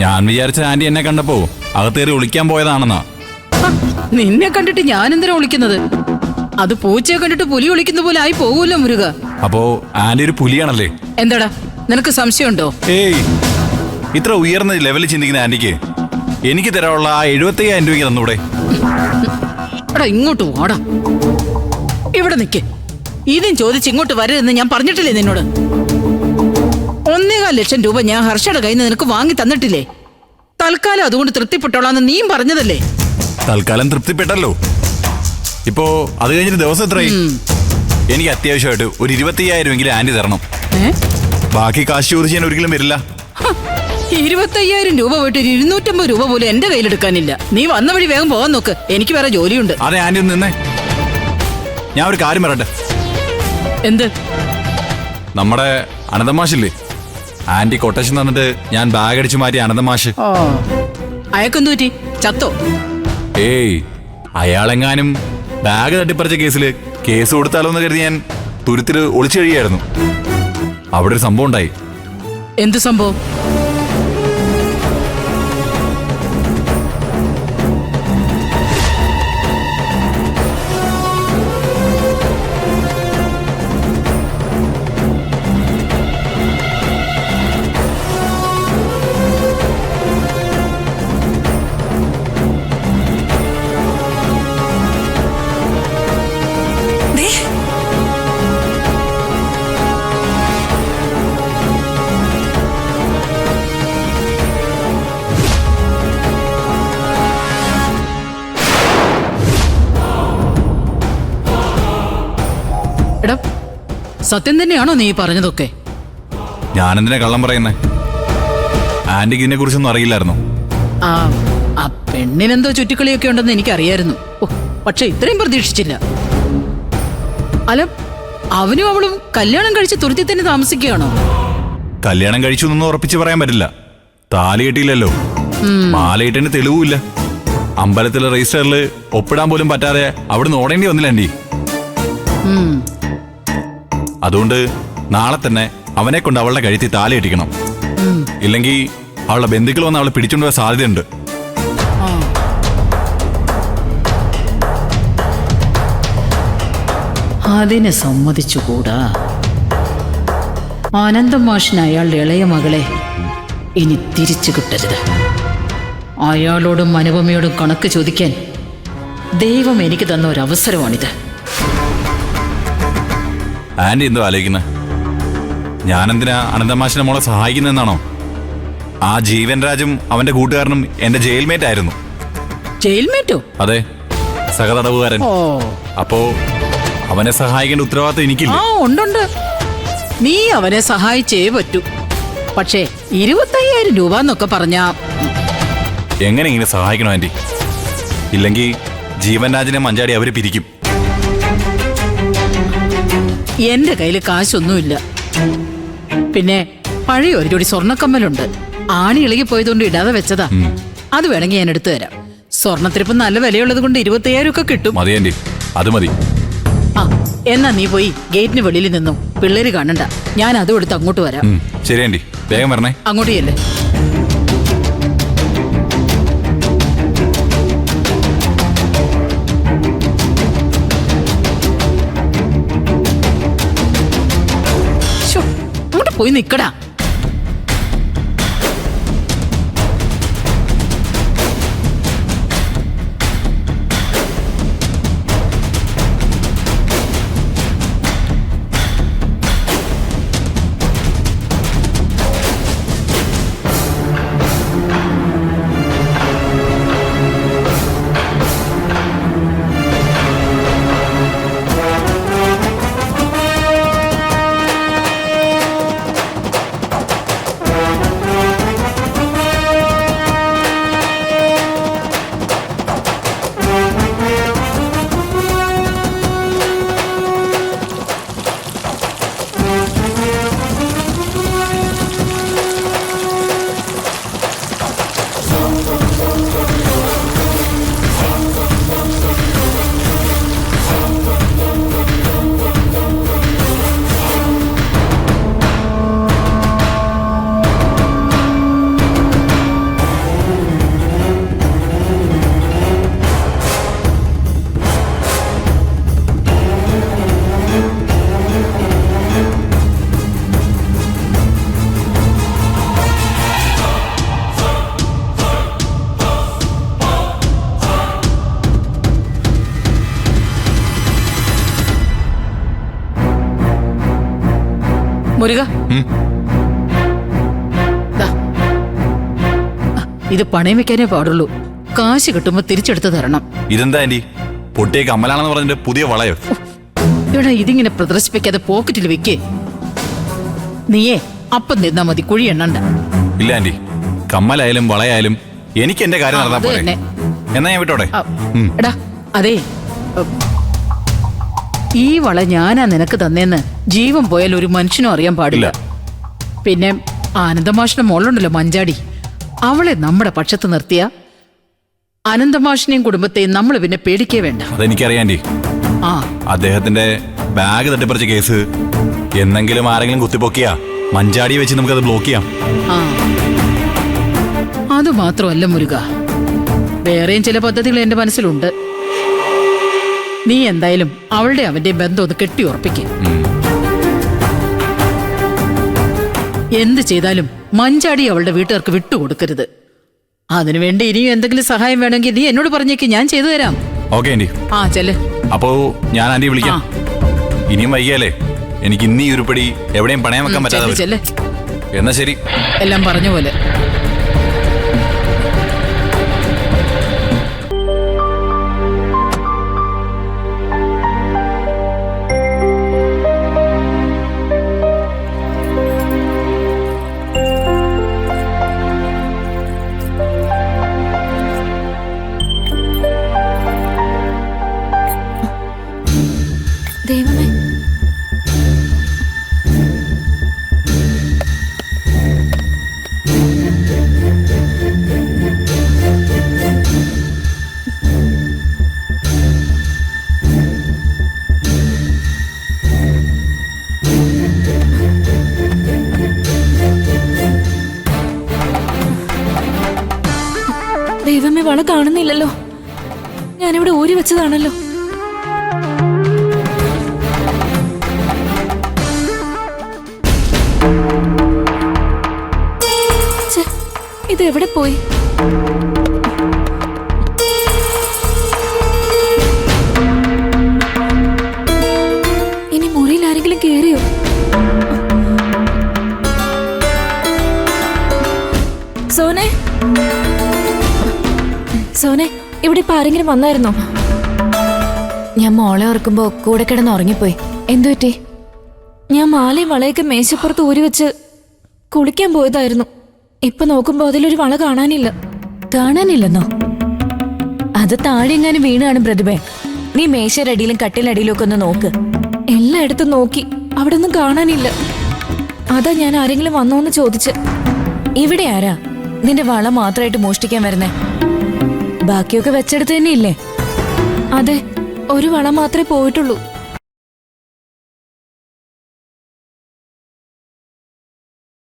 ഞാൻ വിചാരിച്ച ആന്റി എന്നെ കണ്ടപ്പോ അകത്തേറി ഒളിക്കാൻ പോയതാണെന്നാ. നിന്നെ കണ്ടിട്ട് ഞാൻ എന്തിനാ ഒളിക്കുന്നത്? അത് പൂച്ചയെ കണ്ടിട്ട് പുലി ഒളിക്കുന്ന പോലെ ആയി പോകൂല്ലോ മുരുക. അപ്പോ ആന്റി ഒരു പുലിയാണല്ലേ? എന്താടാ നിനക്ക് സംശയമുണ്ടോ? ഏയ്, ഇത്ര ഉയർന്ന ലെവലിൽ ചിന്തിക്കുന്ന ആന്റിക്ക് എനിക്ക് തരാനുള്ള ആ 75,000 രൂപയ്ക്ക് തന്നൂടെ? എടാ ഇങ്ങോട്ട് വാടാ. ഇവിടെ നിക്ക്. ഇതും ചോദിച്ച് ഇങ്ങോട്ട് വരരുതെന്ന് ഞാൻ പറഞ്ഞിട്ടില്ലേ നിന്നോട്? 1.25 ലക്ഷം രൂപ ഞാൻ ഹർഷയുടെ കയ്യിൽ നിന്ന് നിനക്ക് വാങ്ങി തന്നിട്ടില്ലേ? തൽക്കാലം അതുകൊണ്ട് തൃപ്തിപ്പെട്ടോളാന്ന് നീയും പറഞ്ഞതല്ലേ? തൽക്കാലം തൃപ്തിപ്പെട്ടല്ലോ. ഇപ്പോ അത് കഴിഞ്ഞിട്ട് ദിവസം എത്രയായി? എനിക്ക് അത്യാവശ്യമായിട്ട് ഒരു 25,000 രൂപയെങ്കിലും ആന്റി തരണം. ബാക്കി കാശ് ചോദിച്ച് ഞാൻ ഒരിക്കലും വരില്ല. 25,000 രൂപ പോയിട്ട് 250 രൂപ പോലും എന്റെ കയ്യിലെടുക്കാനില്ല. നീ വന്ന വഴി വേഗം പോകാൻ നോക്ക്. എനിക്ക് വേറെ ജോലിയുണ്ട്. അതെ ആന്റി ഒന്ന് നിന്നേ. ഞാൻ ഒരു കാര്യം പറയട്ടെ. എന്ത്? നമ്മുടെ അനന്തമാഷില്ലേ, ആന്റി കൊട്ടേഷൻ തന്നിട്ട് ഞാൻ ബാഗ് അടിച്ചു മാറ്റി അനന്തമാഷ്. അയക്കെന്തു പറ്റി? ചത്തോ? ഏയ്, അയാളെങ്ങാനും ബാഗ് തട്ടിപ്പറിച്ച കേസില് കേസ് കൊടുത്താലോ എന്ന് കരുതി ഞാൻ തുരുത്തില് ഒളിച്ചു കഴിയായിരുന്നു. അവിടെ ഒരു സംഭവം ഉണ്ടായി. എന്ത് സംഭവം? എടാ, സത്യം തന്നെയാണോ നീ പറഞ്ഞതൊക്കെ? ഞാനെന്തിനാ കള്ളം പറയുന്നേ? ആന്റിക്ക് ഇതിനെ കുറിച്ചൊന്നും അറിയില്ലായിരുന്നു. ആ പെണ്ണിനെന്തോ ചുറ്റിക്കളിയൊക്കെ ഉണ്ടെന്ന് എനിക്കറിയായിരുന്നു. പക്ഷെ ഇത്രയും പ്രതീക്ഷിച്ചില്ല. അല്ല, അവനും അവളും കല്യാണം കഴിച്ച് തുരുത്തി തന്നെ താമസിക്കുകയാണോ? കല്യാണം കഴിച്ചു എന്നൊന്നും ഉറപ്പിച്ച് പറയാൻ പറ്റില്ല. താലി കെട്ടിയില്ലല്ലോ, മാലയിട്ടതിന് തെളിവുമില്ല. അമ്പലത്തിലെ രജിസ്റ്ററിൽ ഒപ്പിടാൻ പോലും പറ്റാതെ അവിടുന്ന് ഓടേണ്ടി വന്നില്ല ആന്റി. അതുകൊണ്ട് നാളെ തന്നെ അവനെ കൊണ്ട് അവളുടെ കഴുത്തി താലി കെട്ടിക്കണം. ഇല്ലെങ്കിൽ അവളുടെ ബന്ധുക്കൾ വന്ന് അവളെ പിടിച്ചുകൊണ്ടുപോകാൻ സാധ്യതയുണ്ട്. അതിനെ സമ്മതിച്ചുകൂടാ. ആനന്ദം മാഷിന് അയാളുടെ ഇളയ മകളെ ഇനി തിരിച്ചു കിട്ടരുത്. അയാളോടും അനുപമയോടും കണക്ക് ചോദിക്കാൻ ദൈവം എനിക്ക് തന്ന ഒരവസരമാണിത്. ആന്റി എന്തോ ആലോചിക്കുന്നത്? ഞാനെന്തിനാ അനന്തമാഷിന്റെ മോളെ സഹായിക്കുന്നതെന്നാണോ? ആ ജീവൻ രാജും അവന്റെ കൂട്ടുകാരനും എന്റെ ജയിൽമേറ്റ് ആയിരുന്നു. ജയിൽമേറ്റോ? അതെ, സഹതടവുകാരൻ. അപ്പോ അവനെ സഹായിക്കേണ്ട ഉത്തരവാദിത്തം എനിക്കില്ല. ഉണ്ട്. നീ അവനെ സഹായിച്ചേ പറ്റൂ. പക്ഷേ 25,000 രൂപ എന്നൊക്കെ പറഞ്ഞാ എങ്ങനെ ഇങ്ങനെ സഹായിക്കണോ ആന്റി? ഇല്ലെങ്കിൽ ജീവൻ രാജിനെ മഞ്ചാടി അവര് പിരിക്കും. എന്റെ കയ്യിൽ കാശൊന്നുമില്ല. പിന്നെ പഴയ ഒരു ജോടി സ്വർണ്ണക്കമ്മലുണ്ട്. ആണി ഇളകി പോയതുകൊണ്ട് ഇടാതെ വെച്ചതാ. അത് വേണമെങ്കിൽ ഞാൻ എടുത്തു തരാം. സ്വർണ്ണത്തിരിപ്പം നല്ല വിലയുള്ളത് കൊണ്ട് 25,000 ഒക്കെ കിട്ടും. മതി ആന്റി, അത് മതി. എന്നാ നീ പോയി ഗേറ്റിന് വെളിയിൽ നിന്നും പിള്ളേര് കാണണ്ട. ഞാൻ അതും എടുത്ത് അങ്ങോട്ട് വരാം. ശരി ആന്റി, വേഗം വരണേ. അങ്ങോട്ട് ചെല്ലേ. അങ്ങോട്ട് പോയി നിക്കടാ. മുരുക, ഉം. ദാ. ഇത് പണയം വെക്കാനേ പാടുള്ളൂ. കാശ് കിട്ടുമ്പോ തിരിച്ചെടുത്ത് തരണം. ഇതെന്താ ആന്റി, പൊട്ടിയ കമ്മലാണെന്ന് പറഞ്ഞിട്ട് പുതിയ വളയോ? ഇവിടെ ഇതിങ്ങനെ പ്രദർശിപ്പിക്കാതെ പോക്കറ്റിൽ വെക്കേ. നീയേ അപ്പം നിന്നാ മതി, കുഴി എണ്ണണ്ട. ഇല്ല ആന്റി, കമ്മലായാലും വളയായാലും എനിക്ക് എന്റെ കാര്യം നടന്നാ അത് പോലെ. തന്നെ. എന്നാ ഞാൻ വിട്ടോടെ. ആ, എടാ അതേ, ഈ വള ഞാനാ നിനക്ക് തന്നേന്ന് ജീവൻ പോയാൽ ഒരു മനുഷ്യനും അറിയാൻ പാടില്ല. പിന്നെ ആനന്ദമാഷിന്റെ മോളുണ്ടല്ലോ മഞ്ചാടി, അവളെ നമ്മുടെ പക്ഷത്ത് നിർത്തിയ അനന്തമാഷിനെയും കുടുംബത്തെയും നമ്മൾ പിന്നെ പേടിക്കേ വേണ്ട. അതെനിക്കറിയാം ആന്റി. ആ, അദ്ദേഹത്തിന്റെ ബാഗ് തട്ടിപ്പറിച്ച കേസ് എന്നെങ്കിലും ആരെങ്കിലും കുത്തിപ്പൊക്കിയാ മഞ്ചാടി വെച്ച് നമുക്കത് ബ്ലോക്ക് ചെയ്യാം. ആ, അത് മാത്രമല്ല മുരുക, വേറെയും ചില പദ്ധതികൾ എന്റെ മനസ്സിലുണ്ട്. നീ എന്തായാലും അവളുടെ അവന്റെ ബന്ധം ഒന്ന് കെട്ടി ഉറപ്പിക്കും. എന്ത് ചെയ്താലും മഞ്ചാടി അവളുടെ വീട്ടുകാർക്ക് വിട്ടുകൊടുക്കരുത്. അതിനുവേണ്ടി ഇനിയും എന്തെങ്കിലും സഹായം വേണമെങ്കിൽ നീ എന്നോട് പറഞ്ഞേക്ക്, ഞാൻ ചെയ്തു തരാം. Okay aunty. ആ ചെല്ല്. അപ്പോ ഞാൻ ആന്റി വിളിക്കാം. ഇനിയും വൈകിയാലേ എനിക്ക് ഇന്നീ ഉരുപ്പടി എവിടെയും പണയം വെക്കാൻ പറ്റാതെ വരും. ചെല്ല്. എന്നാ ശരി. എല്ലാം പറഞ്ഞ പോലെ. ദൈവമേ, ദൈവമേ, വള കാണുന്നില്ലല്ലോ. ഞാനിവിടെ ഊരി വെച്ചതാണല്ലോ. ഇത് എവിടെ പോയി? ഇനി മുറിയിൽ ആരെങ്കിലും കേറിയോ? സോനെ, സോനെ, ഇവിടെ ഇപ്പൊ ആരെങ്കിലും വന്നായിരുന്നോ? ഞാൻ മോളെ ഓർക്കുമ്പോ കൂടെ കിടന്ന് ഉറങ്ങിപ്പോയി. എന്തു പറ്റി? ഞാൻ മാലയും വളയൊക്കെ മേശപ്പുറത്ത് ഊരി വെച്ച് കുളിക്കാൻ പോയതായിരുന്നു. ഇപ്പൊ നോക്കുമ്പോ അതിലൊരു വള കാണാനില്ല. കാണാനില്ലെന്നോ? അത് താഴെ എങ്ങാനും വീണാണ് പ്രതിഭേ. നീ മേശരടിയിലും കട്ടിലടിയിലും ഒക്കെ ഒന്ന് നോക്ക്. എല്ലായിടത്തും നോക്കി, അവിടെ ഒന്നും കാണാനില്ല. അതാ ഞാൻ ആരെങ്കിലും വന്നോന്ന് ചോദിച്ച്. ഇവിടെ ആരാ നിന്റെ വള മാത്രമായിട്ട് മോഷ്ടിക്കാൻ വരുന്നേ? ബാക്കിയൊക്കെ വെച്ചെടുത്ത് തന്നെ ഇല്ലേ? അതെ, ഒരു വള മാത്രമേ പോയിട്ടുള്ളൂ.